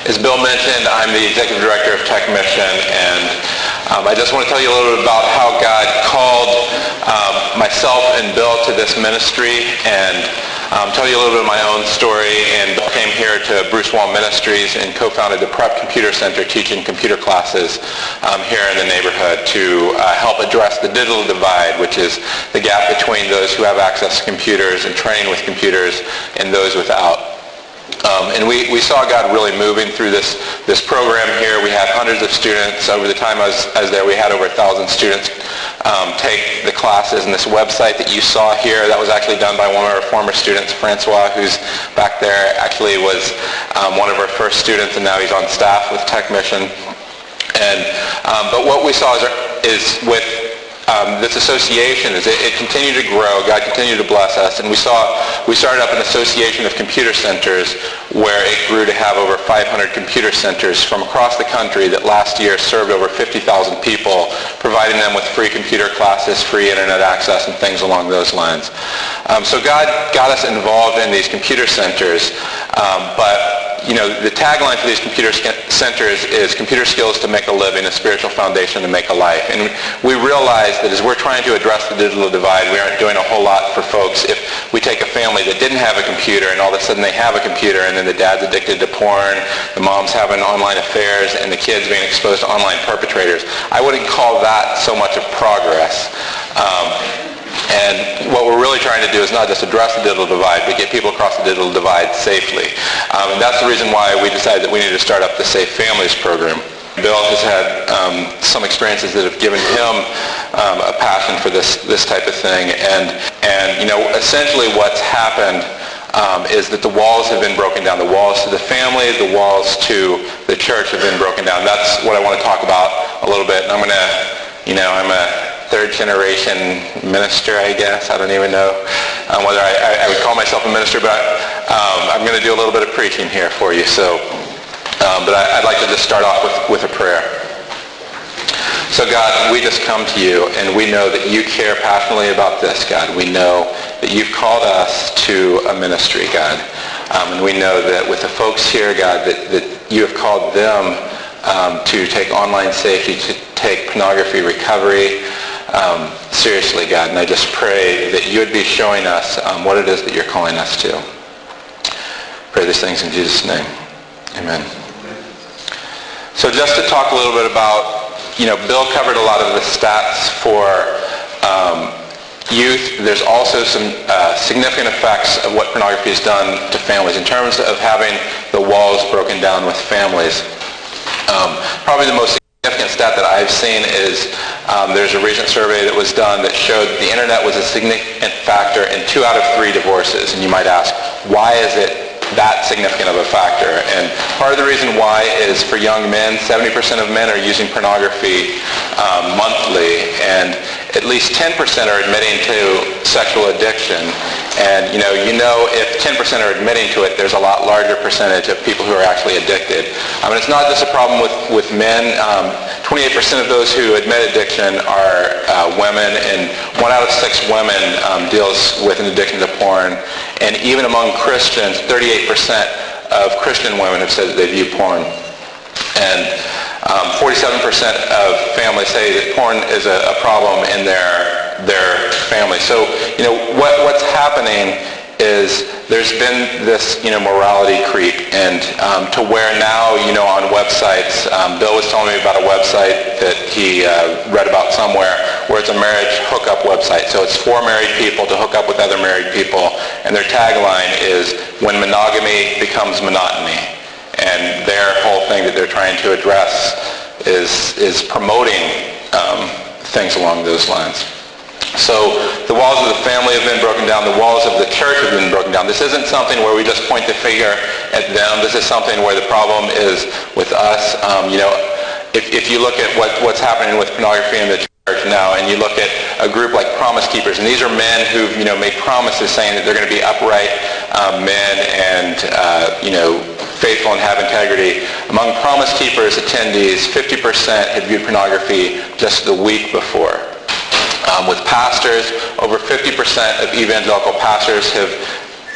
As Bill mentioned, I'm the Executive Director of Tech Mission, and I just want to tell you a little bit about how God called myself and Bill to this ministry, and tell you a little bit of my own story. And Bill came here to Bruce Wall Ministries and co-founded the Prep Computer Center, teaching computer classes here in the neighborhood to help address the digital divide, which is the gap between those who have access to computers and training with computers and those without. And we saw God really moving through this program here. We had hundreds of students. Over the time I was there, we had over 1,000 students take the classes. And this website that you saw here, that was actually done by one of our former students, Francois, who's back there, actually was one of our first students, and now he's on staff with Tech Mission. And but what we saw is with this association is it continued to grow. God continued to bless us, and we started up an association of computer centers where it grew to have over 500 computer centers from across the country that last year served over 50,000 people, providing them with free computer classes, free internet access, and things along those lines. So God got us involved in these computer centers, but the tagline for these computer centers is computer skills to make a living, a spiritual foundation to make a life. And we realize that as we're trying to address the digital divide, we aren't doing a whole lot for folks. If we take a family that didn't have a computer and all of a sudden they have a computer, and then the dad's addicted to porn, the mom's having online affairs, and the kids being exposed to online perpetrators, I wouldn't call that so much of progress. And what we're really trying to do is not just address the digital divide, but get people across the digital divide safely. And that's the reason why we decided that we needed to start up the Safe Families program. Bill has had some experiences that have given him a passion for this type of thing. And essentially what's happened is that the walls have been broken down. The walls to the family, the walls to the church have been broken down. That's what I want to talk about a little bit. And I'm going to, I'm a third-generation minister, I guess. I don't even know whether I would call myself a minister, but I'm going to do a little bit of preaching here for you. So, but I'd like to just start off with a prayer. So God, we just come to you, and we know that you care passionately about this, God. We know that you've called us to a ministry, God. And we know that with the folks here, God, that you have called them to take online safety, to take pornography recovery seriously, God. And I just pray that you would be showing us what it is that you're calling us to. Pray these things in Jesus' name. Amen. So just to talk a little bit about, Bill covered a lot of the stats for youth. There's also some significant effects of what pornography has done to families in terms of having the walls broken down with families. Probably the most significant stat that I've seen is there's a recent survey that was done that showed the internet was a significant factor in 2 out of 3 divorces. And you might ask, why is it that significant of a factor? And part of the reason why is for young men, 70% of men are using pornography monthly, and at least 10% are admitting to sexual addiction. And if 10% are admitting to it, there's a lot larger percentage of people who are actually addicted. And it's not just a problem with men. 28% of those who admit addiction are women, and 1 out of 6 women deals with an addiction to porn. And even among Christians, 38% of Christian women have said that they view porn. And 47% of families say that porn is a problem in their family. So, what's happening is there's been this, morality creep, and to where now, on websites, Bill was telling me about a website that he read about somewhere where it's a marriage hookup website. So it's for married people to hook up with other married people, and their tagline is, when monogamy becomes monotony. And their whole thing that they're trying to address is promoting things along those lines. So the walls of the family have been broken down. The walls of the church have been broken down. This isn't something where we just point the finger at them. This is something where the problem is with us. If you look at what's happening with pornography in the church now, and you look at a group like Promise Keepers, and these are men who've made promises saying that they're going to be upright men and faithful and have integrity. Among Promise Keepers attendees, 50% had viewed pornography just the week before. With pastors, over 50% of evangelical pastors have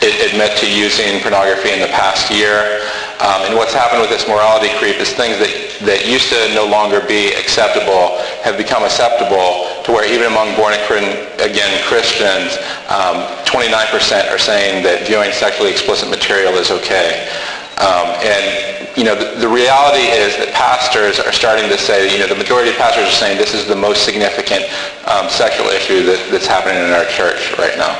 admit to using pornography in the past year. And what's happened with this morality creep is things that used to no longer be acceptable have become acceptable, to where even among born-again Christians, 29% are saying that viewing sexually explicit material is okay. The reality is that pastors are starting to say, the majority of pastors are saying this is the most significant sexual issue that's happening in our church right now.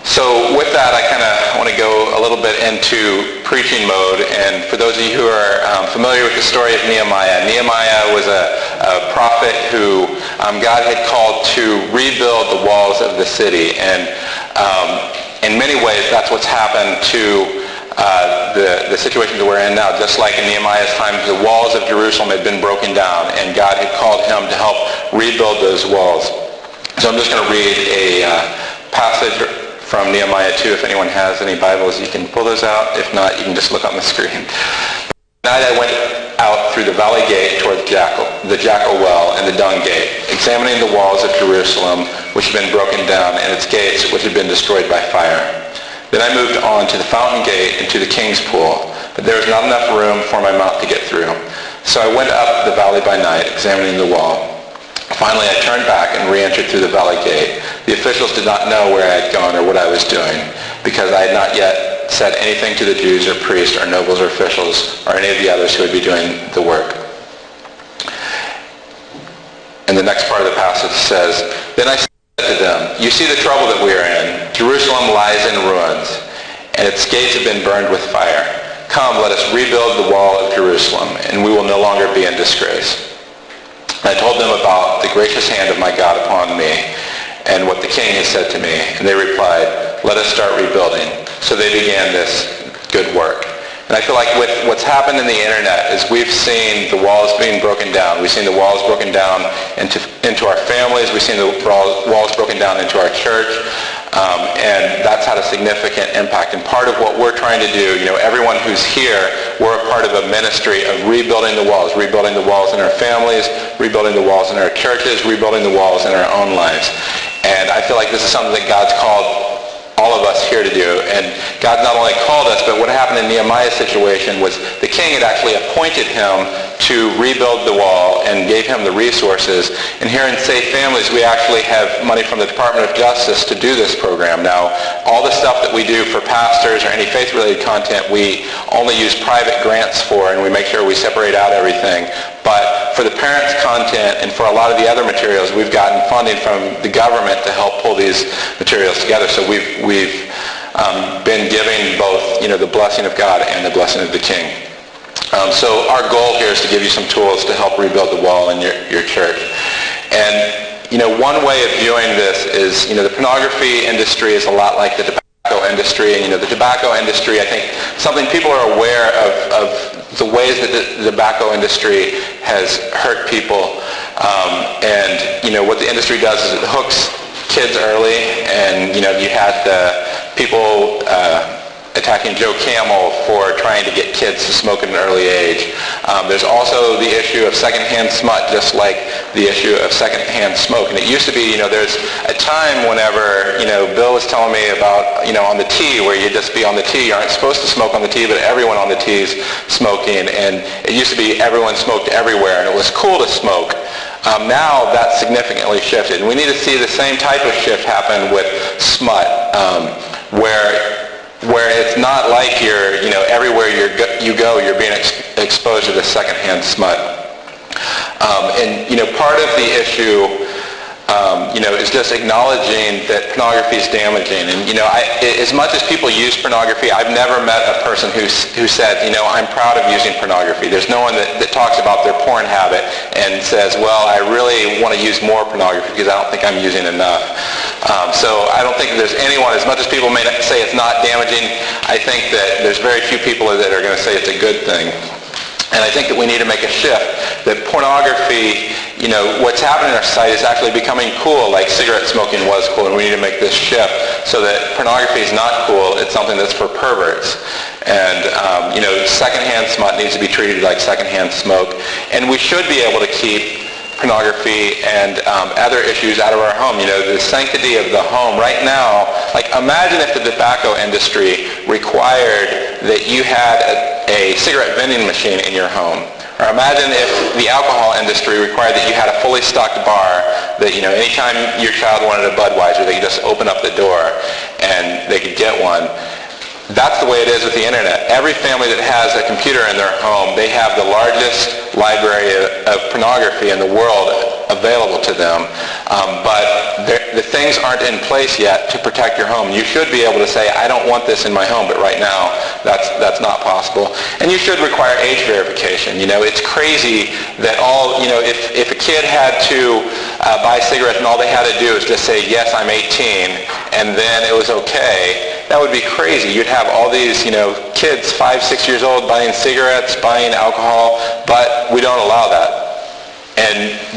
So with that, I kind of want to go a little bit into preaching mode. And for those of you who are familiar with the story of Nehemiah was a prophet who God had called to rebuild the walls of the city. And in many ways, that's what's happened to the situation that we're in now. Just like in Nehemiah's time, the walls of Jerusalem had been broken down, and God had called him to help rebuild those walls. So I'm just going to read a passage from Nehemiah 2. If anyone has any Bibles, you can pull those out. If not, you can just look on the screen. That night I went out through the valley gate toward the jackal well and the dung gate, examining the walls of Jerusalem, which had been broken down, and its gates, which had been destroyed by fire. Then I moved on to the fountain gate and to the king's pool, but there was not enough room for my mount to get through. So I went up the valley by night, examining the wall. Finally, I turned back and re-entered through the valley gate. The officials did not know where I had gone or what I was doing, because I had not yet said anything to the Jews or priests or nobles or officials or any of the others who would be doing the work. And the next part of the passage says, Then I said to them, You see the trouble that we are in. Jerusalem lies in ruins, and its gates have been burned with fire. Come, let us rebuild the wall of Jerusalem, and we will no longer be in disgrace. And I told them about the gracious hand of my God upon me and what the king has said to me. And they replied, Let us start rebuilding. So they began this good work. And I feel like with what's happened in the internet is we've seen the walls being broken down. We've seen the walls broken down into our families. We've seen the walls broken down into our church. And that's had a significant impact. And part of what we're trying to do, everyone who's here, we're a part of a ministry of rebuilding the walls in our families, rebuilding the walls in our churches, rebuilding the walls in our own lives. And I feel like this is something that God's called all of us here to do. And God not only called us, but what happened in Nehemiah's situation was the king had actually appointed him to rebuild the wall and gave him the resources. And here in Safe Families, we actually have money from the Department of Justice to do this program. Now, all the stuff that we do for pastors or any faith-related content, we only use private grants for, and we make sure we separate out everything. But for the parents' content and for a lot of the other materials, we've gotten funding from the government to help pull these materials together. So we've been giving both, the blessing of God and the blessing of the king. So our goal here is to give you some tools to help rebuild the wall in your church. And, one way of viewing this is, the pornography industry is a lot like the tobacco industry. And, the tobacco industry, I think, something people are aware of the ways that the tobacco industry has hurt people. What the industry does is it hooks kids early. And, you had the people attacking Joe Camel for trying to get kids to smoke at an early age. There's also the issue of secondhand smut, just like the issue of secondhand smoke. And it used to be, there's a time whenever, Bill was telling me about, on the tee, where you just be on the tee. You aren't supposed to smoke on the tee, but everyone on the tee is smoking. And it used to be everyone smoked everywhere, and it was cool to smoke. Now that's significantly shifted. And we need to see the same type of shift happen with smut, where it's not like you're, everywhere you go, you're being exposed to the secondhand smut. Part of the issue, is just acknowledging that pornography is damaging. And, as much as people use pornography, I've never met a person who said, I'm proud of using pornography. There's no one that talks about their porn habit and says, well, I really want to use more pornography because I don't think I'm using enough. So I don't think there's anyone, as much as people may say it's not damaging, I think that there's very few people that are going to say it's a good thing. And I think that we need to make a shift, that pornography, what's happening in our society is actually becoming cool, like cigarette smoking was cool, and we need to make this shift so that pornography is not cool, it's something that's for perverts. And, secondhand smut needs to be treated like secondhand smoke. And we should be able to keep pornography and other issues out of our home. The sanctity of the home. Right now, imagine if the tobacco industry required that you had a cigarette vending machine in your home. Or imagine if the alcohol industry required that you had a fully stocked bar that, anytime your child wanted a Budweiser, they could just open up the door and they could get one. That's the way it is with the internet. Every family that has a computer in their home, they have the largest library of pornography in the world available to them. But the things aren't in place yet to protect your home. You should be able to say, I don't want this in my home, but right now that's not possible. And you should require age verification. It's crazy that if a kid had to buy cigarettes and all they had to do is just say, yes, I'm 18, and then it was okay, that would be crazy. You'd have all these, kids 5, 6 years old buying cigarettes, buying alcohol, but we don't allow that.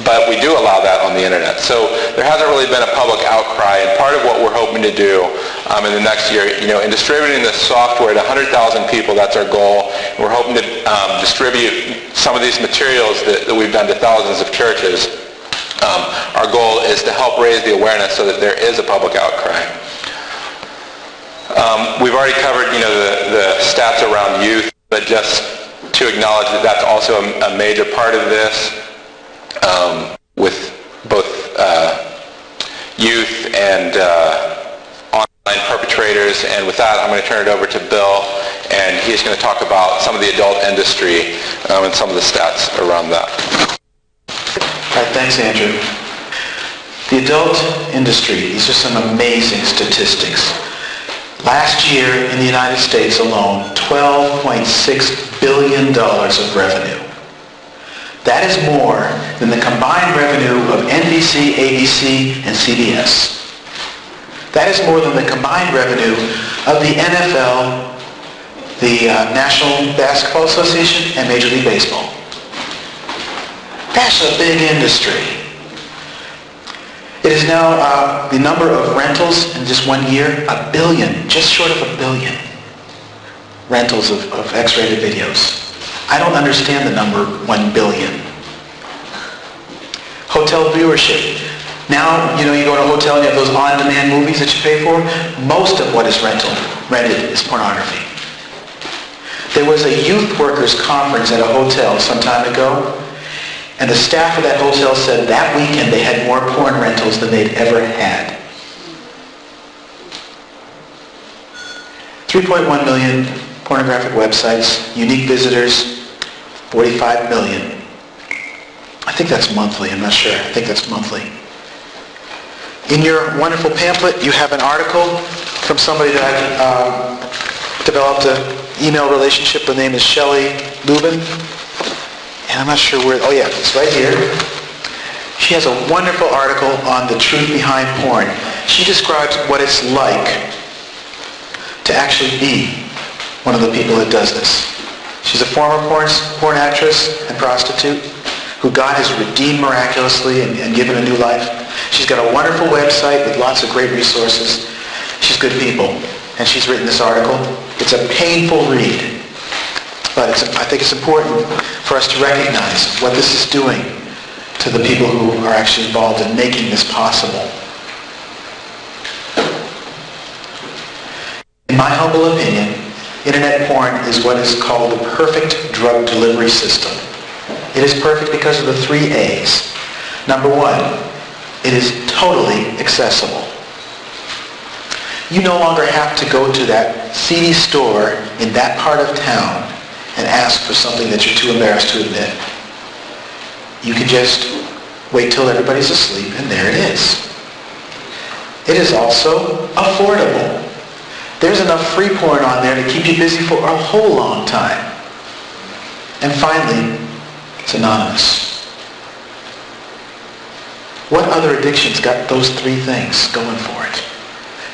But we do allow that on the internet. So there hasn't really been a public outcry, and part of what we're hoping to do in the next year, in distributing this software to 100,000 people, that's our goal. And we're hoping to distribute some of these materials that we've done to thousands of churches. Our goal is to help raise the awareness so that there is a public outcry. We've already covered, the stats around youth, but just to acknowledge that that's also a major part of this, with both youth and online perpetrators. And with that, I'm going to turn it over to Bill, and he's going to talk about some of the adult industry and some of the stats around that. All right, thanks, Andrew. The adult industry, these are some amazing statistics. Last year in the United States alone, $12.6 billion of revenue. That is more than the combined revenue of NBC, ABC, and CBS. That is more than the combined revenue of the NFL, the National Basketball Association, and Major League Baseball. That's a big industry. It is now the number of rentals in just 1 year, 1 billion, just short of 1 billion rentals of X-rated videos. I don't understand the number 1 billion. Hotel viewership. Now, you go to a hotel and you have those on-demand movies that you pay for. Most of what is rented is pornography. There was a youth workers conference at a hotel some time ago, and the staff of that hotel said that weekend they had more porn rentals than they'd ever had. 3.1 million pornographic websites, unique visitors, 45 million. I think that's monthly, I'm not sure. I think that's monthly. In your wonderful pamphlet, you have an article from somebody that developed an email relationship. Her name is Shelley Lubin. And I'm not sure where, oh yeah, it's right here. She has a wonderful article on the truth behind porn. She describes what it's like to actually be one of the people that does this. She's a former porn actress and prostitute who God has redeemed miraculously and given a new life. She's got a wonderful website with lots of great resources. She's good people, and she's written this article. It's a painful read. But I think it's important for us to recognize what this is doing to the people who are actually involved in making this possible. In my humble opinion, internet porn is what is called the perfect drug delivery system. It is perfect because of the 3 A's. Number 1, it is totally accessible. You no longer have to go to that seedy store in that part of town and ask for something that you're too embarrassed to admit. You can just wait till everybody's asleep, and there it is. It is also affordable. There's enough free porn on there to keep you busy for a whole long time. And finally, it's anonymous. What other addiction's got those 3 things going for it?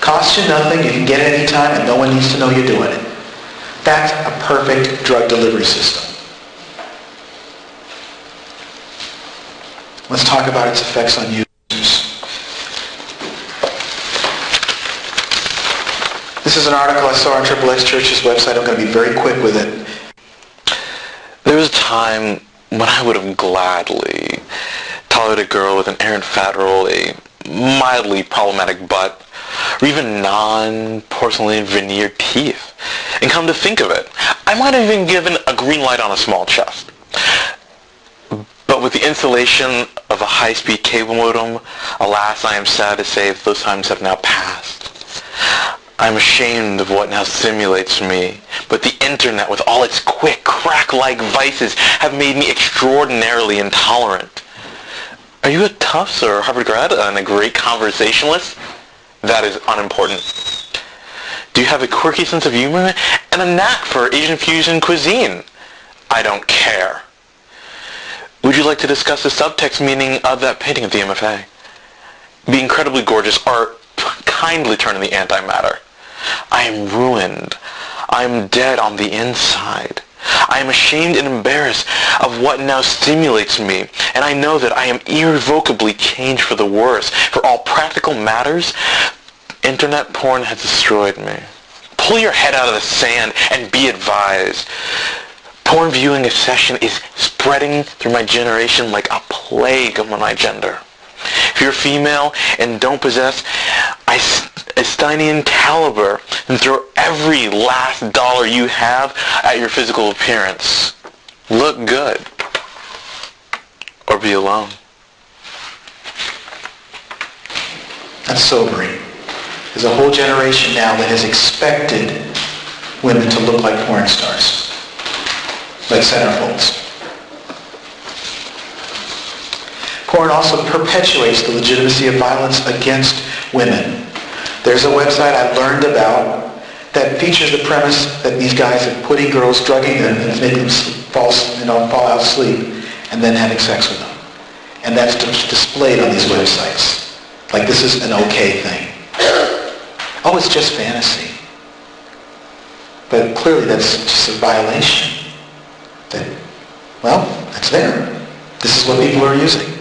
Costs you nothing, you can get it anytime, and no one needs to know you're doing it. That's a perfect drug delivery system. Let's talk about its effects on users. This is an article I saw on XXX Church's website. I'm going to be very quick with it. There was a time when I would have gladly tolerated a girl with an errant fat roll, a mildly problematic butt, or even non-porcelain veneered teeth. And come to think of it, I might have even given a green light on a small chest. But with the installation of a high-speed cable modem, alas, I am sad to say that those times have now passed. I'm ashamed of what now stimulates me, but the internet with all its quick, crack-like vices have made me extraordinarily intolerant. Are you a Tufts or Harvard grad and a great conversationalist? That is unimportant. Do you have a quirky sense of humor and a knack for Asian fusion cuisine? I don't care. Would you like to discuss the subtext meaning of that painting at the MFA? Be incredibly gorgeous or kindly turn in the antimatter. I am ruined. I am dead on the inside. I am ashamed and embarrassed of what now stimulates me, and I know that I am irrevocably changed for the worse. For all practical matters, internet porn has destroyed me. Pull your head out of the sand and be advised. Porn viewing session is spreading through my generation like a plague among my gender. If you're female and don't possess Einsteinian caliber, then throw every last dollar you have at your physical appearance. Look good. Or be alone. That's sobering. There's a whole generation now that has expected women to look like porn stars, like centerfolds. Porn also perpetuates the legitimacy of violence against women. There's a website I learned about that features the premise that these guys are putting girls, drugging them, and making them fall out asleep, and then having sex with them. And that's displayed on these websites. Like this is an okay thing. Oh, it's just fantasy. But clearly that's just a violation. That's there. This is what people are using.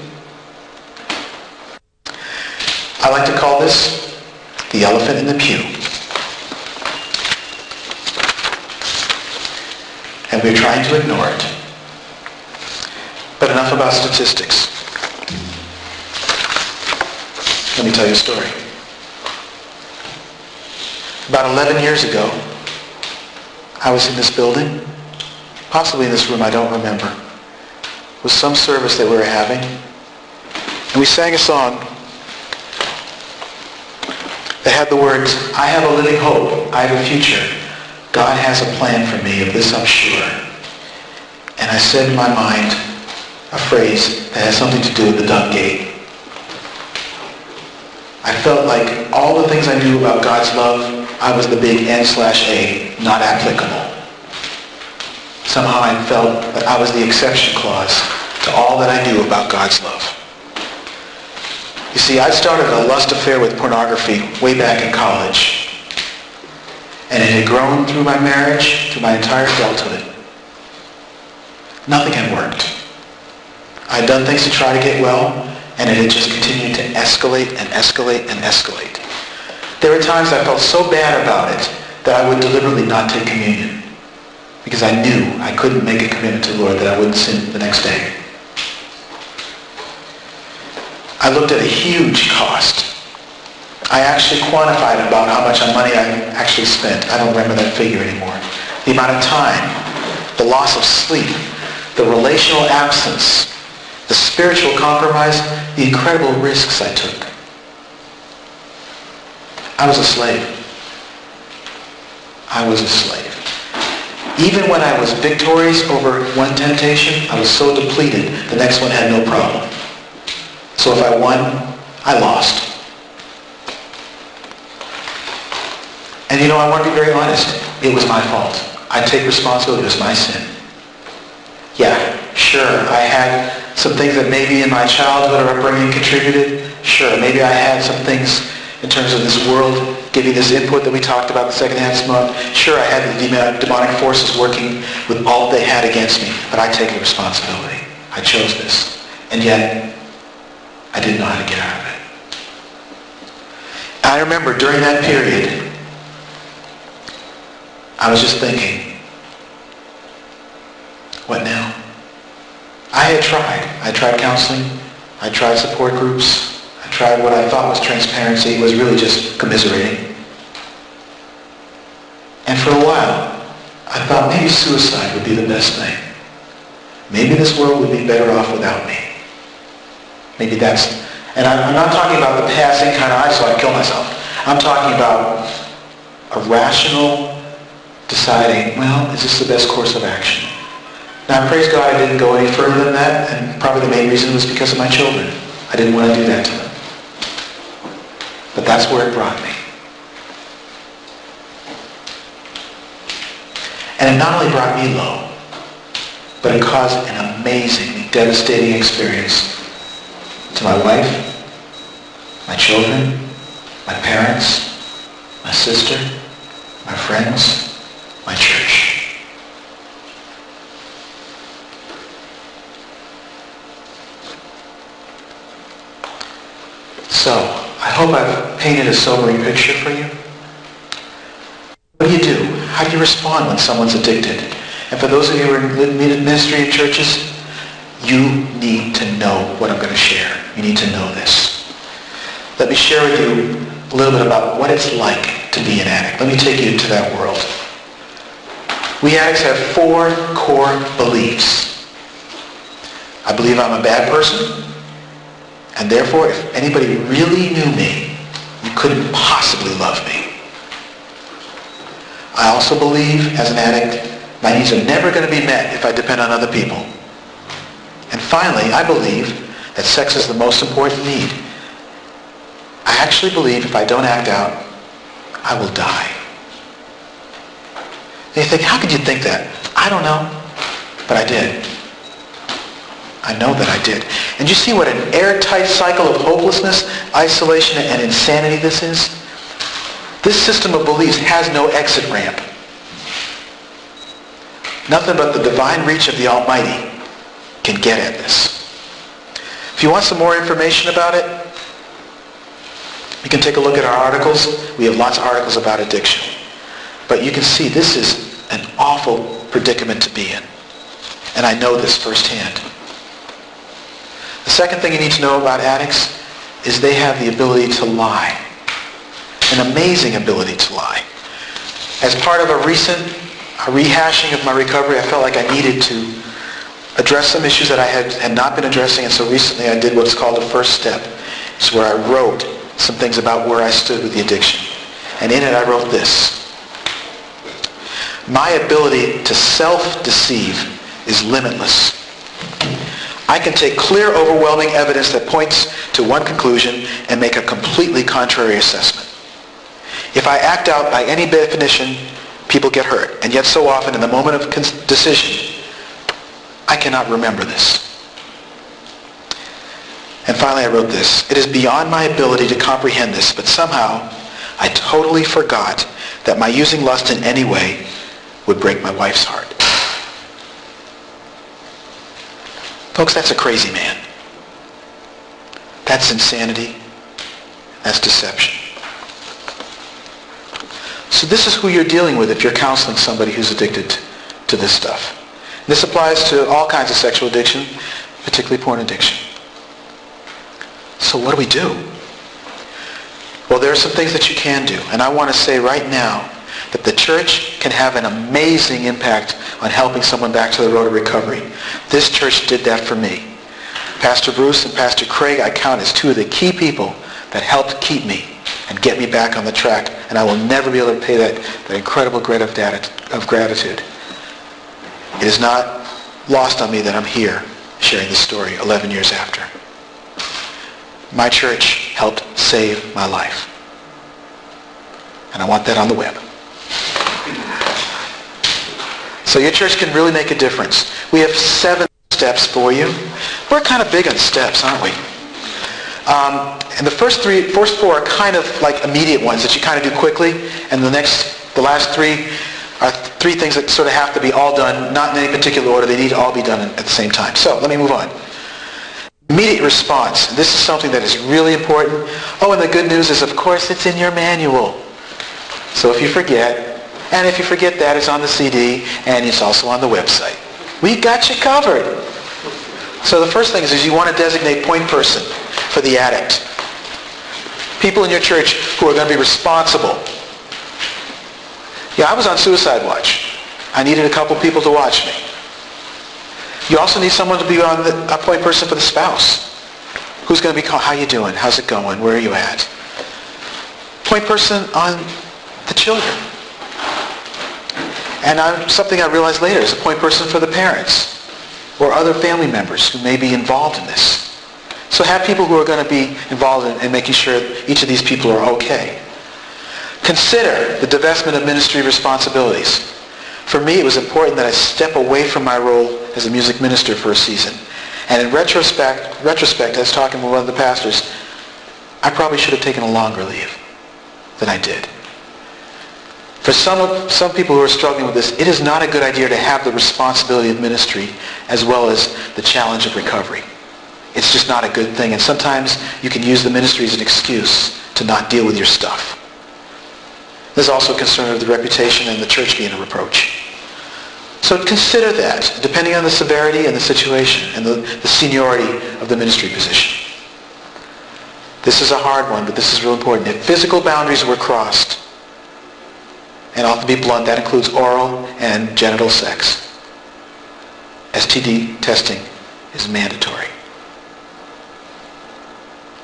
I like to call this the elephant in the pew. And we're trying to ignore it. But enough about statistics. Let me tell you a story. About 11 years ago, I was in this building, possibly in this room, I don't remember. It was some service that we were having. And we sang a song that had the words, I have a living hope, I have a future. God has a plan for me, of this I'm sure. And I said in my mind a phrase that has something to do with the dung gate. I felt like all the things I knew about God's love, I was the big N/A, not applicable. Somehow I felt that I was the exception clause to all that I knew about God's love. You see, I started a lust affair with pornography way back in college. And it had grown through my marriage, through my entire adulthood. Nothing had worked. I had done things to try to get well, and it had just continued to escalate and escalate and escalate. There were times I felt so bad about it that I would deliberately not take communion because I knew I couldn't make a commitment to the Lord that I wouldn't sin the next day. I looked at a huge cost. I actually quantified about how much money I actually spent. I don't remember that figure anymore. The amount of time, the loss of sleep, the relational absence, the spiritual compromise, the incredible risks I took. I was a slave. I was a slave. Even when I was victorious over one temptation, I was so depleted, the next one had no problem. So if I won, I lost. And I want to be very honest. It was my fault. I take responsibility. It was my sin. Yeah, sure, I had some things that maybe in my childhood or upbringing contributed. Sure, maybe I had some things in terms of this world giving this input that we talked about the second half of this month. Sure, I had the demonic forces working with all they had against me. But I take the responsibility. I chose this. And yet, I didn't know how to get out of it. I remember during that period, I was just thinking, what now? I had tried. I tried counseling. I tried support groups. I tried what I thought was transparency. It was really just commiserating. And for a while, I thought maybe suicide would be the best thing. Maybe this world would be better off without me. Maybe that's... And I'm not talking about the passing kind of, so I'd kill myself. I'm talking about a rational deciding, well, is this the best course of action? Now, praise God, I didn't go any further than that, and probably the main reason was because of my children. I didn't want to do that to them. But that's where it brought me. And it not only brought me low, but it caused an amazing, devastating experience to my wife, my children, my parents, my sister, my friends, my church. So, I hope I've painted a sobering picture for you. What do you do? How do you respond when someone's addicted? And for those of you who are in ministry in churches, you need to know what I'm going to share. You need to know this. Let me share with you a little bit about what it's like to be an addict. Let me take you into that world. We addicts have 4 core beliefs. I believe I'm a bad person, and therefore, if anybody really knew me, you couldn't possibly love me. I also believe, as an addict, my needs are never going to be met if I depend on other people. And finally, I believe that sex is the most important need. I actually believe if I don't act out, I will die. And you think, how could you think that? I don't know, but I did. I know that I did. And you see what an airtight cycle of hopelessness, isolation, and insanity this is? This system of beliefs has no exit ramp. Nothing but the divine reach of the Almighty can get at this. If you want some more information about it, you can take a look at our articles. We have lots of articles about addiction. But you can see this is an awful predicament to be in. And I know this firsthand. The second thing you need to know about addicts is they have the ability to lie. An amazing ability to lie. As part of a recent rehashing of my recovery, I felt like I needed to address some issues that I had not been addressing, and so recently I did what's called a first step. It's where I wrote some things about where I stood with the addiction. And in it I wrote this. My ability to self-deceive is limitless. I can take clear, overwhelming evidence that points to one conclusion and make a completely contrary assessment. If I act out by any definition, people get hurt. And yet so often in the moment of decision, I cannot remember this. And finally I wrote this. It is beyond my ability to comprehend this, but somehow I totally forgot that my using lust in any way would break my wife's heart. Folks, that's a crazy man. That's insanity. That's deception. So this is who you're dealing with if you're counseling somebody who's addicted to this stuff. This applies to all kinds of sexual addiction, particularly porn addiction. So what do we do? Well, there are some things that you can do. And I want to say right now that the church can have an amazing impact on helping someone back to the road of recovery. This church did that for me. Pastor Bruce and Pastor Craig I count as 2 of the key people that helped keep me and get me back on the track. And I will never be able to pay that incredible debt of gratitude. It is not lost on me that I'm here sharing this story 11 years after. My church helped save my life. And I want that on the web. So your church can really make a difference. We have 7 steps for you. We're kind of big on steps, aren't we? And the first 4 are kind of like immediate ones that you kind of do quickly, and the last 3 are 3 things that sort of have to be all done, not in any particular order. They need to all be done at the same time. So let me move on. Immediate response. This is something that is really important. Oh, and the good news is, of course, it's in your manual. So if you forget, and if you forget that, it's on the CD, and it's also on the website. We got you covered. So the first thing is you want to designate point person for the addict. People in your church who are going to be responsible. Yeah, I was on suicide watch. I needed a couple people to watch me. You also need someone to be a point person for the spouse. Who's going to be called, how you doing? How's it going? Where are you at? Point person on the children. And something I realized later is a point person for the parents or other family members who may be involved in this. So have people who are going to be involved in making sure each of these people are okay. Consider the divestment of ministry responsibilities. For me, it was important that I step away from my role as a music minister for a season. And in retrospect, I was talking with one of the pastors, I probably should have taken a longer leave than I did. For some people who are struggling with this, it is not a good idea to have the responsibility of ministry as well as the challenge of recovery. It's just not a good thing. And sometimes you can use the ministry as an excuse to not deal with your stuff. There's also a concern of the reputation and the church being a reproach. So consider that, depending on the severity and the situation and the seniority of the ministry position. This is a hard one, but this is real important. If physical boundaries were crossed, and I'll be blunt, that includes oral and genital sex, STD testing is mandatory.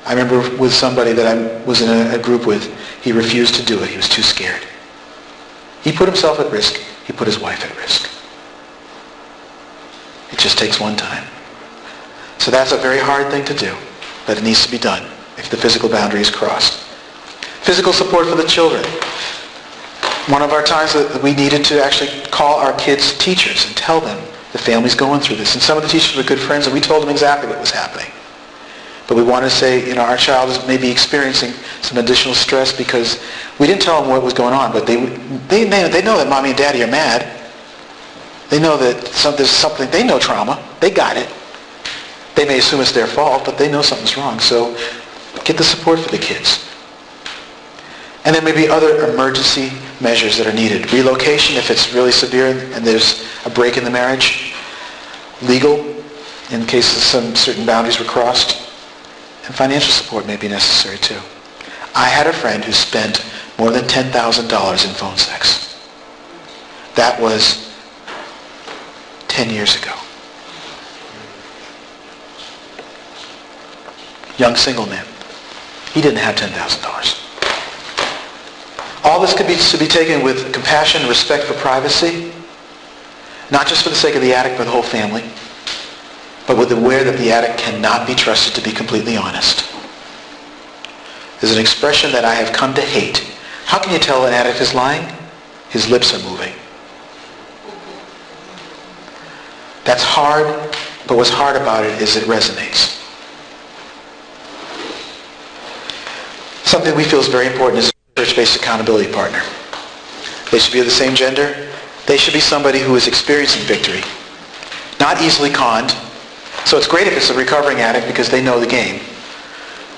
I remember with somebody that I was in a group with, he refused to do it. He was too scared. He put himself at risk. He put his wife at risk. It just takes one time. So that's a very hard thing to do, but it needs to be done if the physical boundary is crossed. Physical support for the children. One of our times that we needed to actually call our kids' teachers and tell them the family's going through this. And some of the teachers were good friends, and we told them exactly what was happening. But we wanted to say, our child is maybe experiencing some additional stress because we didn't tell them what was going on, but they know that mommy and daddy are mad. They know that there's something, they know trauma. They got it. They may assume it's their fault, but they know something's wrong. So get the support for the kids. And there may be other emergency measures that are needed. Relocation if it's really severe and there's a break in the marriage. Legal in case some certain boundaries were crossed. And financial support may be necessary too. I had a friend who spent more than $10,000 in phone sex. That was 10 years ago. Young single man. He didn't have $10,000. All this should be taken with compassion and respect for privacy, not just for the sake of the addict, but the whole family, but with aware that the addict cannot be trusted to be completely honest. There's an expression that I have come to hate. How can you tell an addict is lying? His lips are moving. That's hard, but what's hard about it is it resonates. Something we feel is very important is a church-based accountability partner. They should be of the same gender. They should be somebody who is experiencing victory, not easily conned. So it's great if it's a recovering addict because they know the game.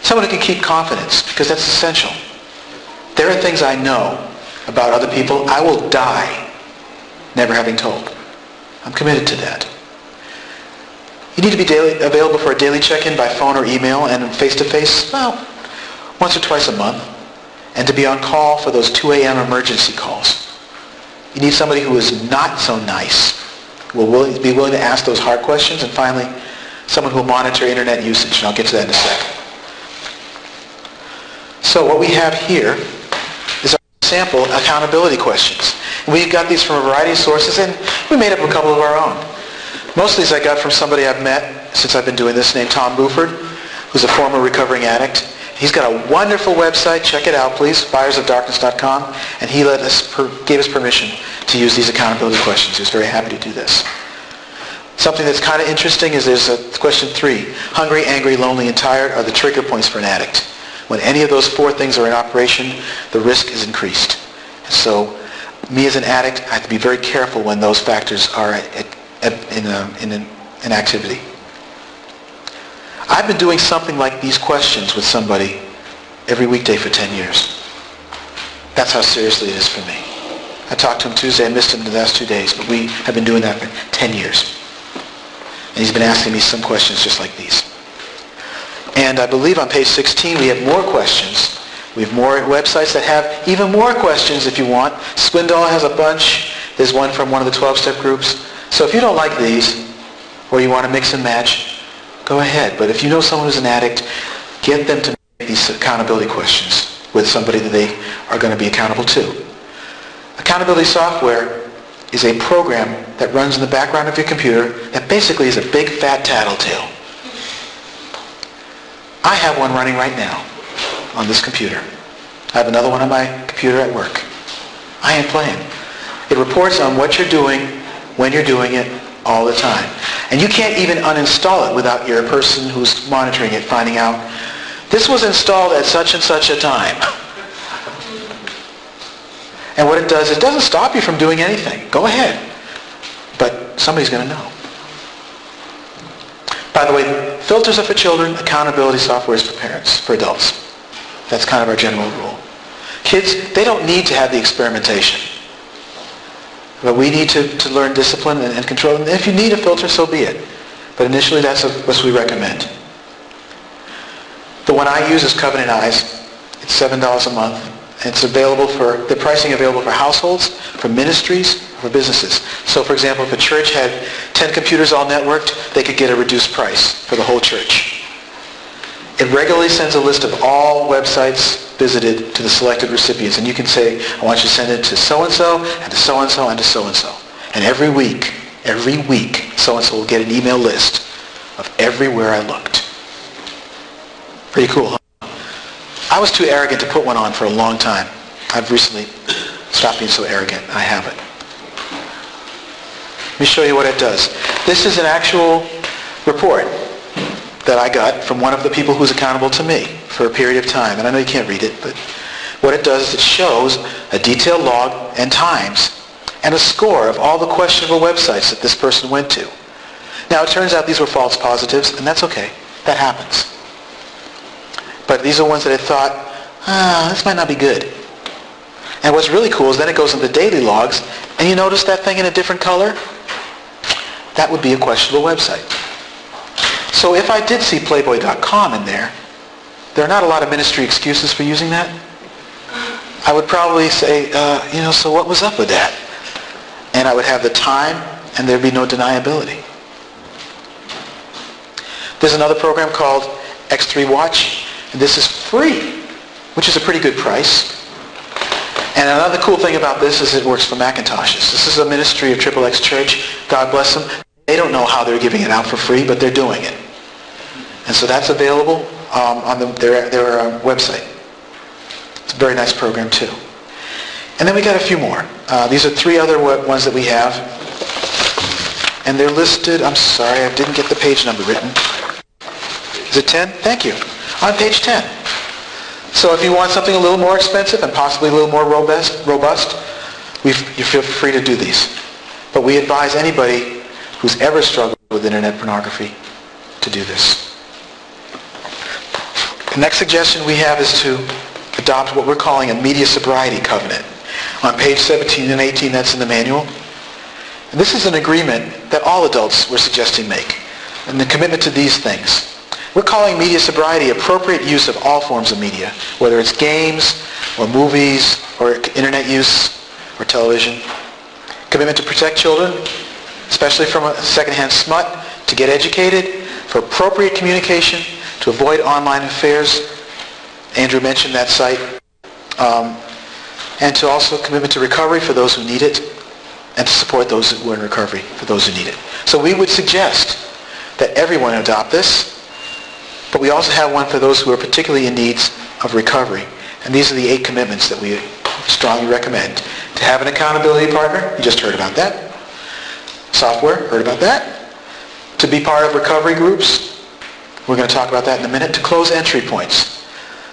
Someone who can keep confidence because that's essential. There are things I know about other people I will die never having told. I'm committed to that. You need to be available for a daily check-in by phone or email and face-to-face, once or twice a month. And to be on call for those 2 a.m. emergency calls. You need somebody who is not so nice, who will be willing to ask those hard questions, and finally, someone who will monitor internet usage, and I'll get to that in a second. So what we have here is our sample accountability questions. We got these from a variety of sources, and we made up a couple of our own. Most of these I got from somebody I've met since I've been doing this, named Tom Buford, who's a former recovering addict. He's got a wonderful website. Check it out, please, buyersofdarkness.com. And he gave us permission to use these accountability questions. He was very happy to do this. Something that's kind of interesting is there's question 3. Hungry, angry, lonely, and tired are the trigger points for an addict. When any of those 4 things are in operation, the risk is increased. So me as an addict, I have to be very careful when those factors are in activity. I've been doing something like these questions with somebody every weekday for 10 years. That's how seriously it is for me. I talked to him Tuesday. I missed him the last 2 days, but we have been doing that for 10 years. And he's been asking me some questions just like these. And I believe on page 16 we have more questions We have more websites that have even more questions if you want. Swindoll has a bunch. There's one from one of the 12-step groups. So if you don't like these, or you want to mix and match, go ahead. But if you know someone who's an addict, get them to make these accountability questions with somebody that they are going to be accountable to. Accountability software is a program that runs in the background of your computer that basically is a big fat tattletale. I have one running right now on this computer. I have another one on my computer at work. I ain't playing. It reports on what you're doing, when you're doing it, all the time. And you can't even uninstall it without your person who's monitoring it finding out, this was installed at such and such a time. And what it does, it doesn't stop you from doing anything. Go ahead. But somebody's going to know. By the way, filters are for children, accountability software is for parents, for adults. That's kind of our general rule. Kids, they don't need to have the experimentation. But we need to learn discipline and control. And if you need a filter, so be it. But initially, that's what we recommend. The one I use is Covenant Eyes. It's $7 a month. It's available the pricing available for households, for ministries, for businesses. So for example, if a church had 10 computers all networked, they could get a reduced price for the whole church. It regularly sends a list of all websites visited to the selected recipients. And you can say, I want you to send it to so-and-so, and to so-and-so, and to so-and-so. And every week, so-and-so will get an email list of everywhere I looked. Pretty cool, huh? I was too arrogant to put one on for a long time. I've recently stopped being so arrogant. I haven't. Let me show you what it does. This is an actual report that I got from one of the people who's accountable to me for a period of time. And I know you can't read it, but what it does is it shows a detailed log and times and a score of all the questionable websites that this person went to. Now, it turns out these were false positives, and that's okay. That happens. But these are ones that I thought, this might not be good. And what's really cool is then it goes into daily logs, and you notice that thing in a different color? That would be a questionable website. So if I did see Playboy.com in there are not a lot of ministry excuses for using that. I would probably say, so what was up with that? And I would have the time, and there'd be no deniability. There's another program called X3 Watch. And this is free, which is a pretty good price. And another cool thing about this is it works for Macintoshes. This is a ministry of XXX Church. God bless them. They don't know how they're giving it out for free, but they're doing it. And so that's available on their website. It's a very nice program too. And then we got a few more. These are 3 other ones that we have. And they're listed, I'm sorry, I didn't get the page number written. Is it 10? Thank you. On page 10. So if you want something a little more expensive and possibly a little more robust, you feel free to do these. But we advise anybody who's ever struggled with internet pornography to do this. The next suggestion we have is to adopt what we're calling a media sobriety covenant. On page 17 and 18, that's in the manual. And this is an agreement that all adults we're suggesting make. And the commitment to these things. We're calling media sobriety appropriate use of all forms of media, whether it's games or movies or internet use or television. Commitment to protect children, especially from secondhand smut, to get educated, for appropriate communication, to avoid online affairs. Andrew mentioned that site. And to also commitment to recovery for those who need it, and to support those who are in recovery for those who need it. So we would suggest that everyone adopt this. But we also have one for those who are particularly in need of recovery. And these are the 8 commitments that we strongly recommend. To have an accountability partner, you just heard about that. Software, heard about that. To be part of recovery groups, we're going to talk about that in a minute. To close entry points.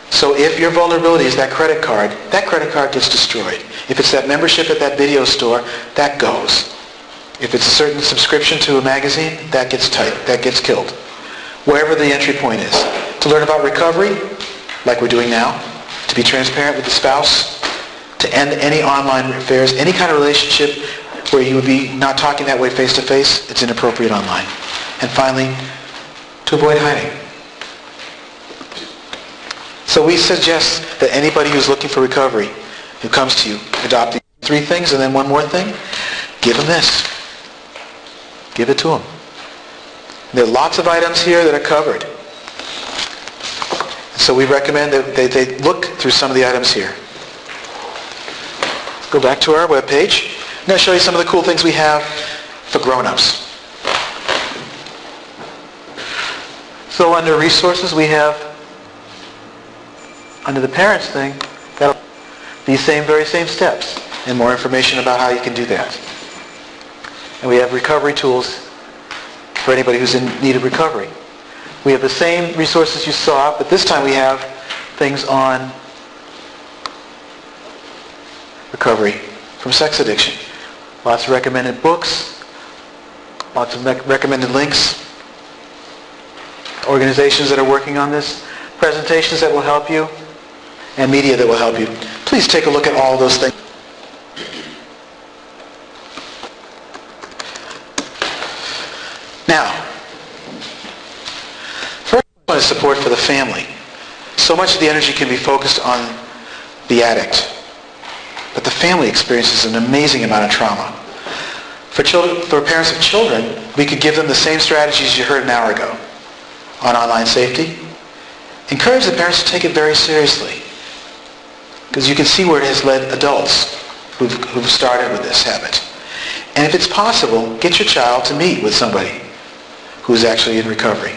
So if your vulnerability is that credit card gets destroyed. If it's that membership at that video store, that goes. If it's a certain subscription to a magazine, that gets killed. Wherever the entry point is. To learn about recovery, like we're doing now. To be transparent with the spouse. To end any online affairs. Any kind of relationship where you would be not talking that way face to face, it's inappropriate online. And finally, to avoid hiding. So we suggest that anybody who's looking for recovery, who comes to you, adopt these 3 things and then one more thing. Give them this. Give it to them. There are lots of items here that are covered. So we recommend that they look through some of the items here. Go back to our webpage. I'm going to show you some of the cool things we have for grown-ups. So under resources, we have, under the parents thing, these very same steps and more information about how you can do that. And we have recovery tools for anybody who's in need of recovery. We have the same resources you saw, but this time we have things on recovery from sex addiction. Lots of recommended books, lots of recommended links, organizations that are working on this, presentations that will help you, and media that will help you. Please take a look at all those things. Now, first one is support for the family. So much of the energy can be focused on the addict, but the family experiences an amazing amount of trauma. For parents of children, we could give them the same strategies you heard an hour ago on online safety. Encourage the parents to take it very seriously, because you can see where it has led adults who've started with this habit. And if it's possible, get your child to meet with somebody who's actually in recovery.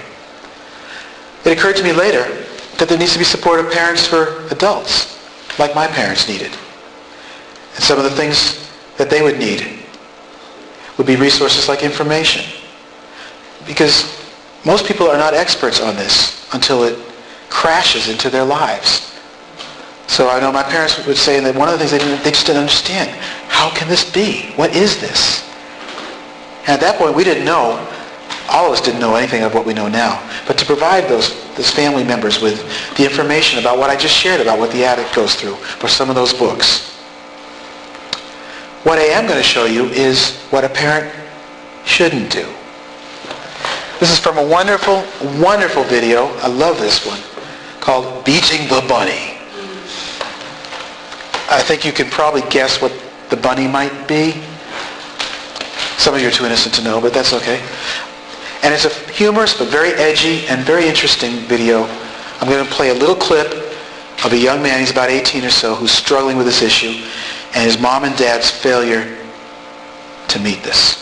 It occurred to me later that there needs to be supportive parents for adults, like my parents needed. And some of the things that they would need would be resources like information. Because most people are not experts on this until it crashes into their lives. So I know my parents would say that one of the things they just didn't understand. How can this be? What is this? And at that point we didn't know, all of us didn't know anything of what we know now. But to provide those family members with the information about what I just shared about what the addict goes through, or some of those books. What I am going to show you is what a parent shouldn't do. This is from a wonderful, wonderful video. I love this one, called Beating the Bunny. I think you can probably guess what the bunny might be. Some of you are too innocent to know, but that's okay. And it's a humorous but very edgy and very interesting video. I'm going to play a little clip of a young man, he's about 18 or so, who's struggling with this issue, and his mom and dad's failure to meet this.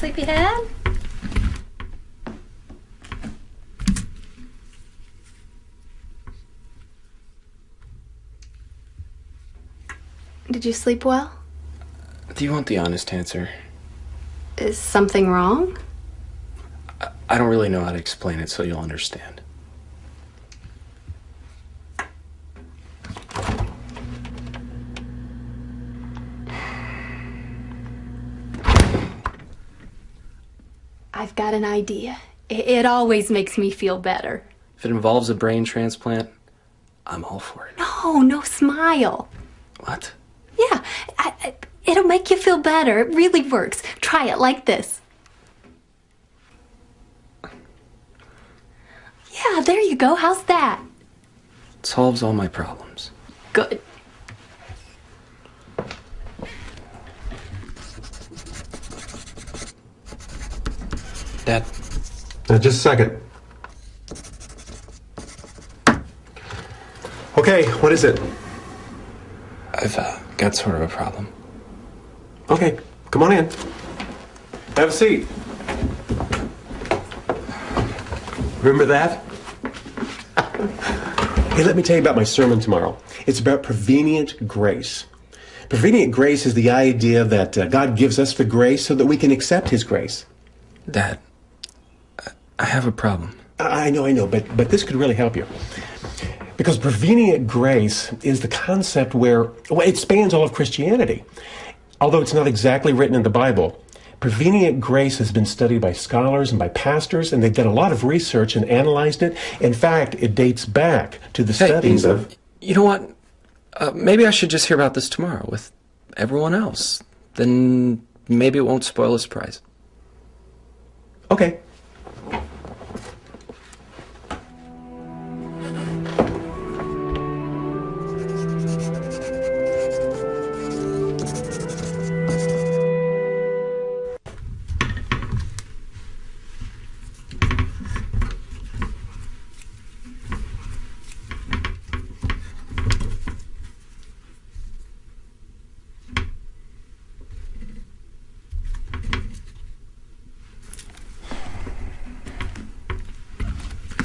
sleepyhead? Did you sleep well? Do you want the honest answer? Is something wrong? I don't really know how to explain it, so you'll understand. I've got an idea. It always makes me feel better. If it involves a brain transplant, I'm all for it. No, smile. What? Yeah, it'll make you feel better. It really works. Try it like this. Yeah, there you go. How's that? It solves all my problems. Good. Dad? Just a second. Okay, what is it? I've got sort of a problem. Okay, come on in. Have a seat. Remember that? Hey, let me tell you about my sermon tomorrow. It's about prevenient grace. Prevenient grace is the idea that God gives us the grace so that we can accept His grace. Dad, I have a problem. I know, but this could really help you. Because prevenient grace is the concept where, well, it spans all of Christianity. Although it's not exactly written in the Bible, prevenient grace has been studied by scholars and by pastors, and they've done a lot of research and analyzed it. In fact, it dates back to the studies of... You know what? Maybe I should just hear about this tomorrow with everyone else. Then maybe it won't spoil the surprise. Okay.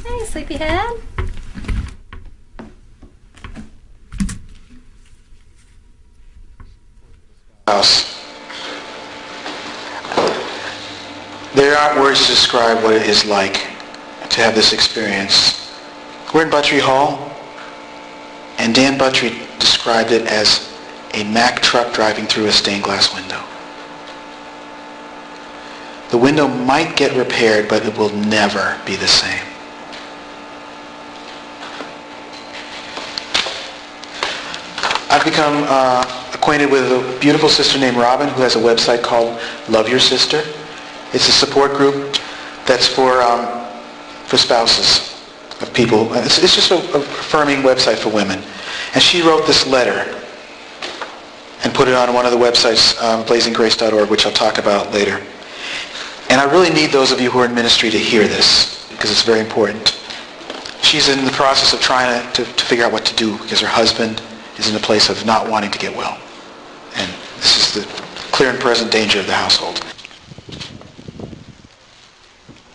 Hey, sleepyhead. House. There aren't words to describe what it is like to have this experience. We're in Buttrey Hall, and Dan Buttrey described it as a Mack truck driving through a stained glass window. The window might get repaired, but it will never be the same. I've become acquainted with a beautiful sister named Robin who has a website called Love Your Sister. It's a support group that's for spouses of people. It's just a affirming website for women. And she wrote this letter and put it on one of the websites, blazinggrace.org, which I'll talk about later. And I really need those of you who are in ministry to hear this because it's very important. She's in the process of trying to figure out what to do because her husband is in a place of not wanting to get well. And this is the clear and present danger of the household.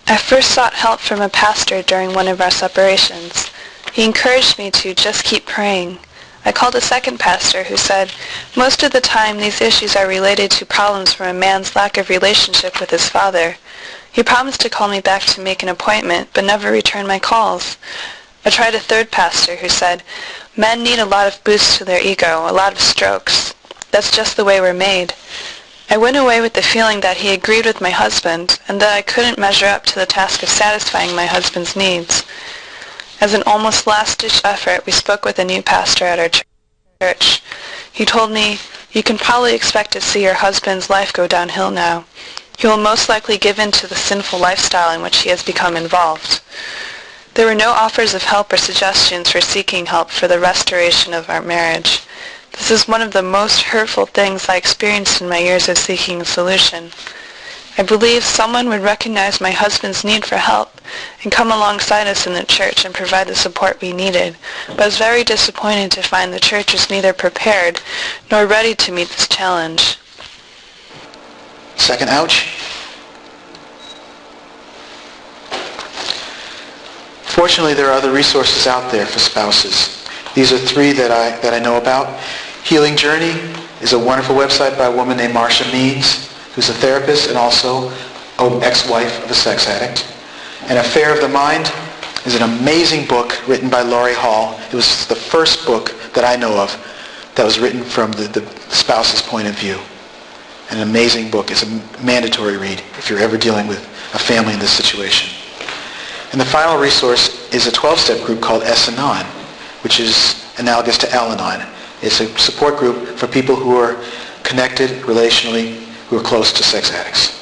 I first sought help from a pastor during one of our separations. He encouraged me to just keep praying. I called a second pastor who said, most of the time these issues are related to problems from a man's lack of relationship with his father. He promised to call me back to make an appointment, but never returned my calls. I tried a third pastor who said, men need a lot of boosts to their ego, a lot of strokes. That's just the way we're made. I went away with the feeling that he agreed with my husband and that I couldn't measure up to the task of satisfying my husband's needs. As an almost last-ditch effort, we spoke with a new pastor at our church. He told me, you can probably expect to see your husband's life go downhill now. He will most likely give in to the sinful lifestyle in which he has become involved. There were no offers of help or suggestions for seeking help for the restoration of our marriage. This is one of the most hurtful things I experienced in my years of seeking a solution. I believe someone would recognize my husband's need for help and come alongside us in the church and provide the support we needed, but I was very disappointed to find the church was neither prepared nor ready to meet this challenge. Second ouch. Unfortunately, there are other resources out there for spouses. These are three that I know about. Healing Journey is a wonderful website by a woman named Marsha Means, who's a therapist and also an ex-wife of a sex addict. And Affair of the Mind is an amazing book written by Laurie Hall. It was the first book that I know of that was written from the spouse's point of view. An amazing book. It's a mandatory read if you're ever dealing with a family in this situation. And the final resource is a 12-step group called S-Anon, which is analogous to Al-Anon. It's a support group for people who are connected relationally, who are close to sex addicts.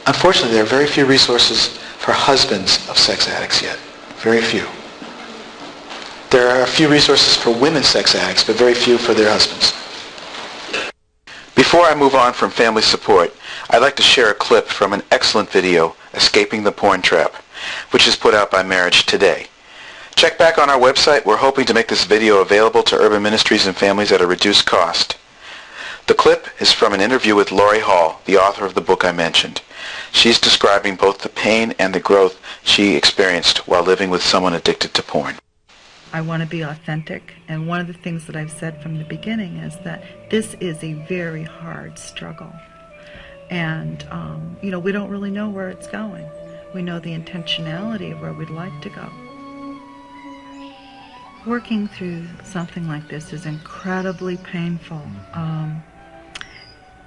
Unfortunately, there are very few resources for husbands of sex addicts yet. Very few. There are a few resources for women sex addicts, but very few for their husbands. Before I move on from family support, I'd like to share a clip from an excellent video, Escaping the Porn Trap, which is put out by Marriage Today. Check back on our website. We're hoping to make this video available to urban ministries and families at a reduced cost. The clip is from an interview with Laurie Hall, the author of the book I mentioned. She's describing both the pain and the growth she experienced while living with someone addicted to porn. I want to be authentic, and one of the things that I've said from the beginning is that this is a very hard struggle. And, we don't really know where it's going. We know the intentionality of where we'd like to go. Working through something like this is incredibly painful.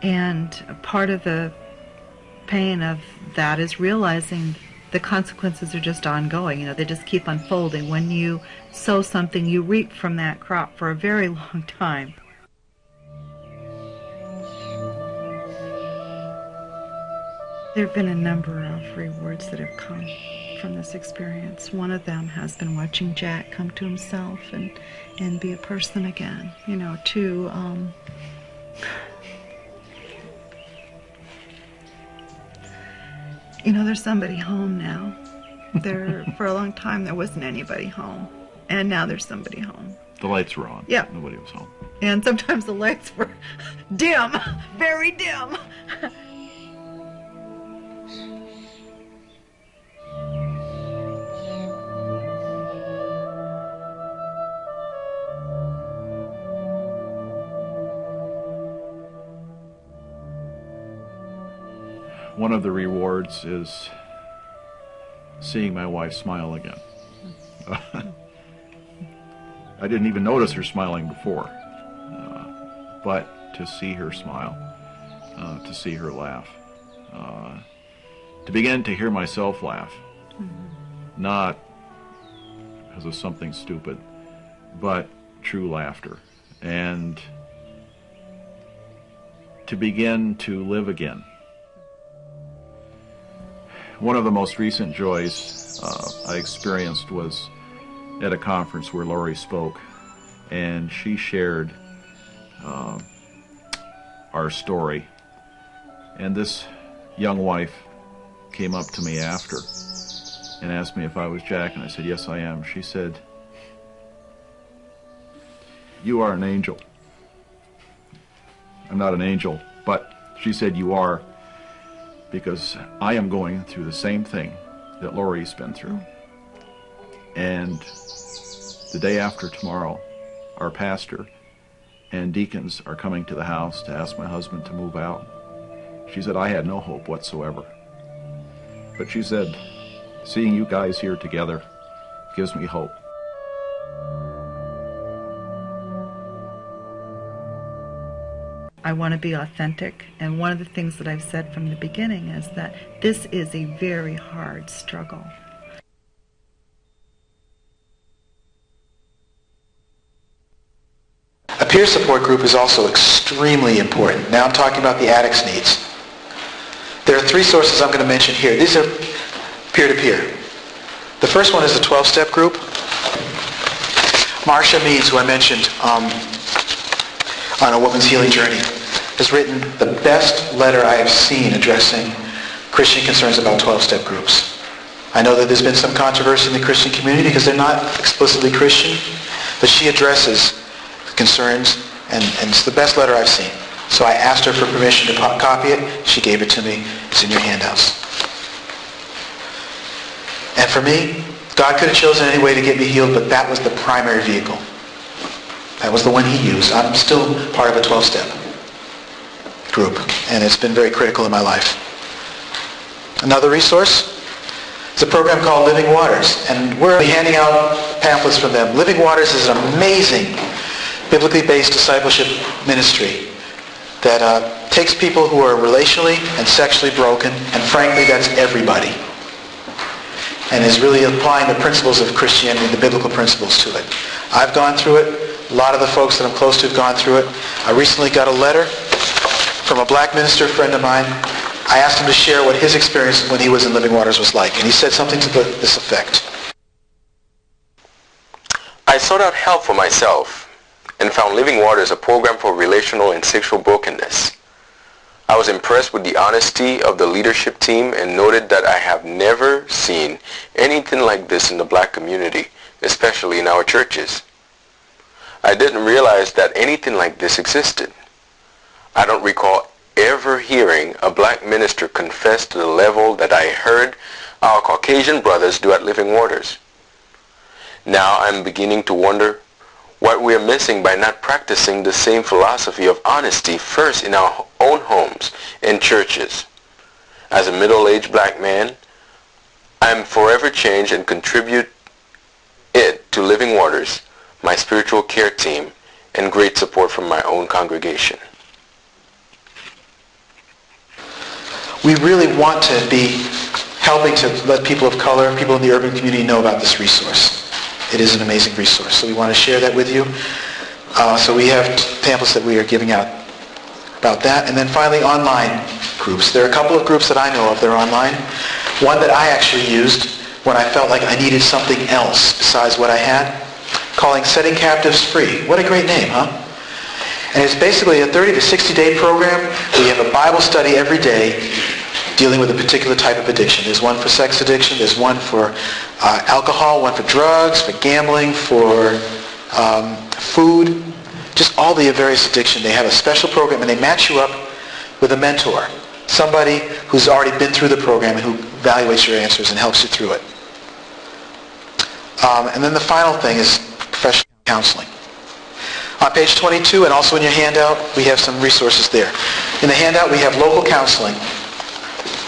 And part of the pain of that is realizing the consequences are just ongoing. They just keep unfolding. When you sow something, you reap from that crop for a very long time. There have been a number of rewards that have come from this experience. One of them has been watching Jack come to himself and be a person again. There's somebody home now. For a long time, there wasn't anybody home. And now there's somebody home. The lights were on. Yeah. Nobody was home. And sometimes the lights were dim, very dim. One of the rewards is seeing my wife smile again. I didn't even notice her smiling before, but to see her smile, to see her laugh, to begin to hear myself laugh, not because of something stupid, but true laughter, and to begin to live again. One of the most recent joys I experienced was at a conference where Laurie spoke, and she shared our story. And this young wife came up to me after and asked me if I was Jack, and I said, yes, I am. She said, you are an angel. I'm not an angel, but she said, you are, because I am going through the same thing that Laurie's been through. And the day after tomorrow, our pastor and deacons are coming to the house to ask my husband to move out. She said, I had no hope whatsoever. But she said, seeing you guys here together gives me hope. I want to be authentic, and one of the things that I've said from the beginning is that this is a very hard struggle. A peer support group is also extremely important. Now I'm talking about the addict's needs. There are three sources I'm going to mention here. These are peer-to-peer. The first one is the 12-step group. Marsha Means, who I mentioned on A Woman's Healing Journey, has written the best letter I have seen addressing Christian concerns about 12-step groups. I know that there's been some controversy in the Christian community because they're not explicitly Christian, but she addresses concerns, and it's the best letter I've seen. So I asked her for permission to copy it. She gave it to me. It's in your handouts. And for me, God could have chosen any way to get me healed, but that was the primary vehicle. That was the one he used. I'm still part of a 12-step group, and it's been very critical in my life. Another resource is a program called Living Waters, and we're handing out pamphlets from them. Living Waters is an amazing biblically based discipleship ministry that takes people who are relationally and sexually broken, and frankly, that's everybody, and is really applying the principles of Christianity, the biblical principles to it. I've gone through it. A lot of the folks that I'm close to have gone through it. I recently got a letter from a black minister friend of mine. I asked him to share what his experience when he was in Living Waters was like, and he said something to this effect. I sought out help for myself and found Living Waters a program for relational and sexual brokenness. I was impressed with the honesty of the leadership team and noted that I have never seen anything like this in the black community, especially in our churches. I didn't realize that anything like this existed. I don't recall ever hearing a black minister confess to the level that I heard our Caucasian brothers do at Living Waters. Now I'm beginning to wonder what we are missing by not practicing the same philosophy of honesty first in our own homes and churches. As a middle-aged black man, I am forever changed and contribute it to Living Waters, my spiritual care team, and great support from my own congregation. We really want to be helping to let people of color, people in the urban community know about this resource. It is an amazing resource, so we want to share that with you. So we have pamphlets that we are giving out about that. And then finally, online groups. There are a couple of groups that I know of that are online. One that I actually used when I felt like I needed something else besides what I had, calling Setting Captives Free. What a great name, huh? And it's basically a 30 to 60-day program where you have a Bible study every day dealing with a particular type of addiction. There's one for sex addiction, there's one for alcohol, one for drugs, for gambling, for food, just all the various addiction. They have a special program and they match you up with a mentor, somebody who's already been through the program and who evaluates your answers and helps you through it. And then the final thing is professional counseling. On page 22 and also in your handout, we have some resources there. In the handout, we have local counseling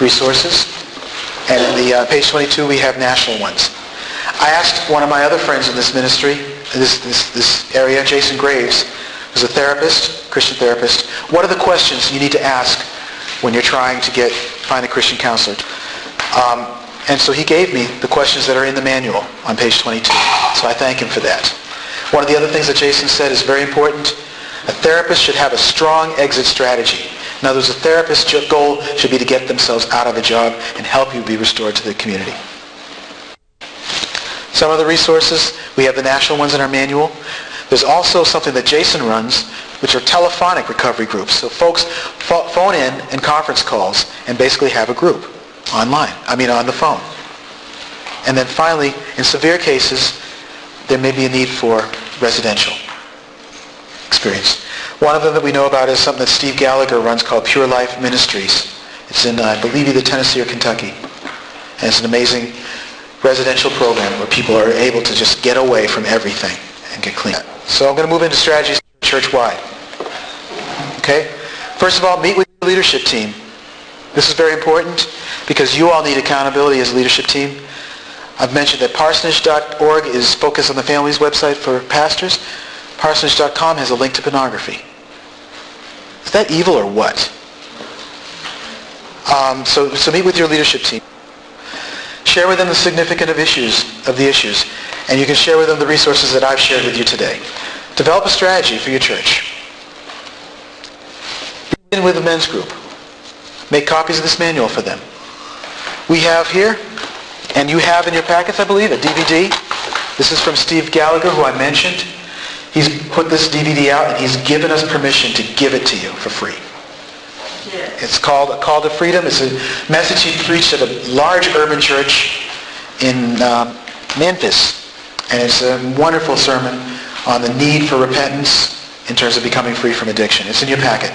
resources, and in the page 22, we have national ones. I asked one of my other friends in this ministry, this area, Jason Graves, who's a therapist, Christian therapist, what are the questions you need to ask when you're trying to find a Christian counselor? And so he gave me the questions that are in the manual on page 22. So I thank him for that. One of the other things that Jason said is very important. A therapist should have a strong exit strategy. In other words, a therapist's goal should be to get themselves out of a job and help you be restored to the community. Some of the resources, we have the national ones in our manual. There's also something that Jason runs, which are telephonic recovery groups. So folks phone in conference calls and basically have a group on the phone. And then finally, in severe cases, there may be a need for residential experience. One of them that we know about is something that Steve Gallagher runs called Pure Life Ministries. It's in, I believe, either Tennessee or Kentucky. And it's an amazing residential program where people are able to just get away from everything and get clean. So I'm going to move into strategies church-wide. Okay? First of all, meet with the leadership team. This is very important because you all need accountability as a leadership team. I've mentioned that parsonage.org is focused on the family's website for pastors. Parsonage.com has a link to pornography. Is that evil or what? So meet with your leadership team. Share with them the significance of the issues, and you can share with them the resources that I've shared with you today. Develop a strategy for your church. Begin with the men's group. Make copies of this manual for them. We have here, and you have in your packets, I believe, a DVD. This is from Steve Gallagher, who I mentioned. He's put this DVD out, and he's given us permission to give it to you for free. Yes. It's called A Call to Freedom. It's a message he preached at a large urban church in Memphis. And it's a wonderful sermon on the need for repentance in terms of becoming free from addiction. It's in your packet.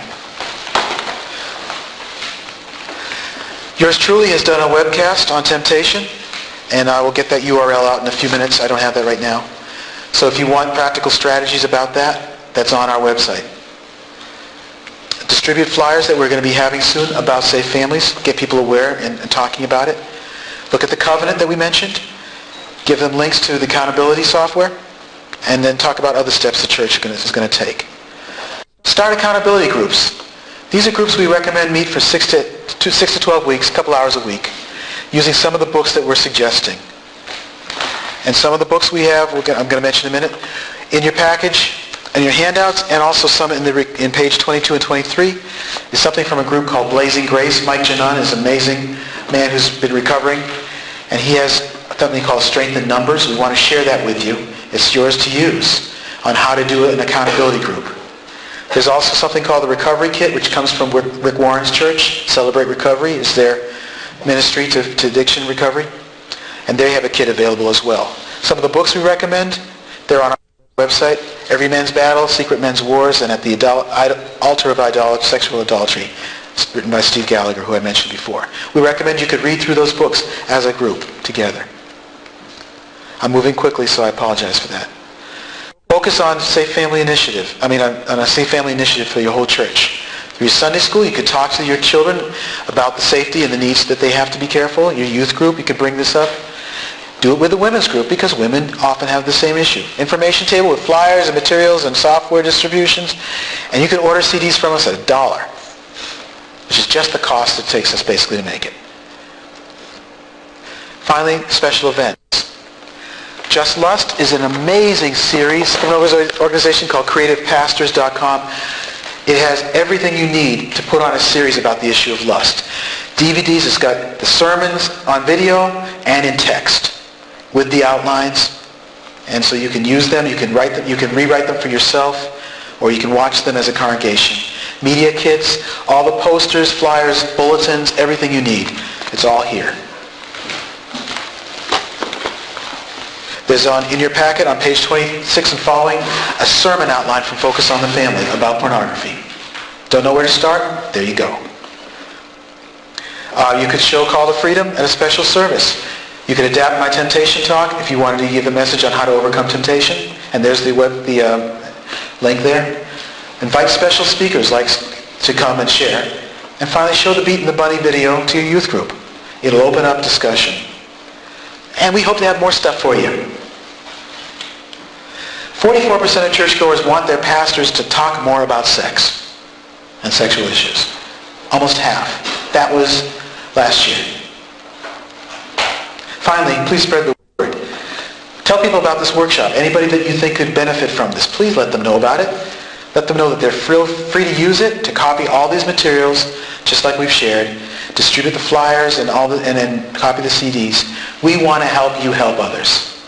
Yours truly has done a webcast on temptation. And I will get that URL out in a few minutes. I don't have that right now. So if you want practical strategies about that, that's on our website. Distribute flyers that we're going to be having soon about safe families. Get people aware and talking about it. Look at the covenant that we mentioned. Give them links to the accountability software. And then talk about other steps the church is going to take. Start accountability groups. These are groups we recommend meet for 6 to 12 weeks, a couple hours a week, using some of the books that we're suggesting. And some of the books we have, I'm going to mention in a minute, in your package, in your handouts, and also some in page 22 and 23, is something from a group called Blazing Grace. Mike Janan is an amazing man who's been recovering, and he has something called Strength in Numbers. We want to share that with you. It's yours to use on how to do an accountability group. There's also something called the Recovery Kit, which comes from Rick Warren's church. Celebrate Recovery is their ministry to addiction recovery. And they have a kit available as well. Some of the books we recommend, they're on our website. Every Man's Battle, Secret Men's Wars, and At the Altar of Sexual Idolatry. It's written by Steve Gallagher, who I mentioned before. We recommend you could read through those books as a group together. I'm moving quickly, so I apologize for that. Focus on Safe Family Initiative. on a Safe Family Initiative for your whole church. Through your Sunday school, you could talk to your children about the safety and the needs that they have to be careful. Your youth group, you could bring this up. Do it with the women's group, because women often have the same issue. Information table with flyers and materials and software distributions. And you can order CDs from us at $1, which is just the cost it takes us basically to make it. Finally, special events. Just Lust is an amazing series from an organization called CreativePastors.com. It has everything you need to put on a series about the issue of lust. DVDs, it's got the sermons on video and in text with the outlines. And so you can use them, you can write them, you can rewrite them for yourself, or you can watch them as a congregation. Media kits, all the posters, flyers, bulletins, everything you need. It's all here. There's in your packet on page 26 and following a sermon outline from Focus on the Family about pornography. Don't know where to start? There you go. You could show Call to Freedom at a special service. You could adapt my temptation talk if you wanted to give a message on how to overcome temptation. And there's the link there. Invite special speakers to come and share. And finally, show the Beat and the Bunny video to your youth group. It'll open up discussion. And we hope to have more stuff for you. 44% of churchgoers want their pastors to talk more about sex and sexual issues. Almost half. That was last year. Finally, please spread the word. Tell people about this workshop. Anybody that you think could benefit from this, please let them know about it. Let them know that they're free to use it, to copy all these materials, just like we've shared. Distribute the flyers and then copy the CDs. We want to help you help others.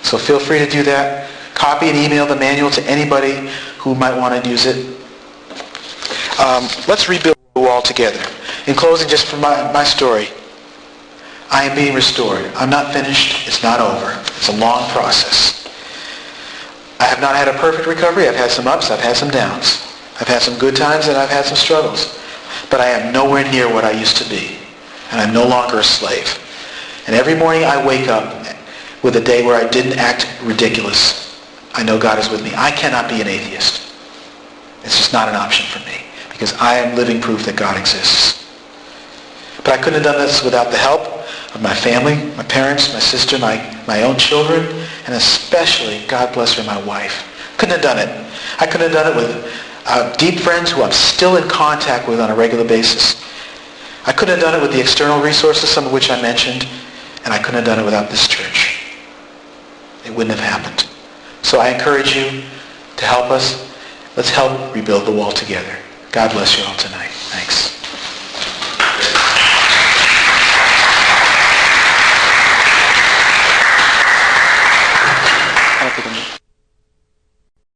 So feel free to do that. Copy and email the manual to anybody who might want to use it. Let's rebuild the wall together. In closing, just for my story, I am being restored. I'm not finished. It's not over. It's a long process. I have not had a perfect recovery. I've had some ups. I've had some downs. I've had some good times and I've had some struggles. But I am nowhere near what I used to be. And I'm no longer a slave. And every morning I wake up with a day where I didn't act ridiculous. I know God is with me. I cannot be an atheist. It's just not an option for me. Because I am living proof that God exists. But I couldn't have done this without the help of my family, my parents, my sister, my own children, and especially, God bless her, my wife. Couldn't have done it. I couldn't have done it with deep friends who I'm still in contact with on a regular basis. I couldn't have done it with the external resources, some of which I mentioned, and I couldn't have done it without this church. It wouldn't have happened. So I encourage you to help us. Let's help rebuild the wall together. God bless you all tonight. Thanks.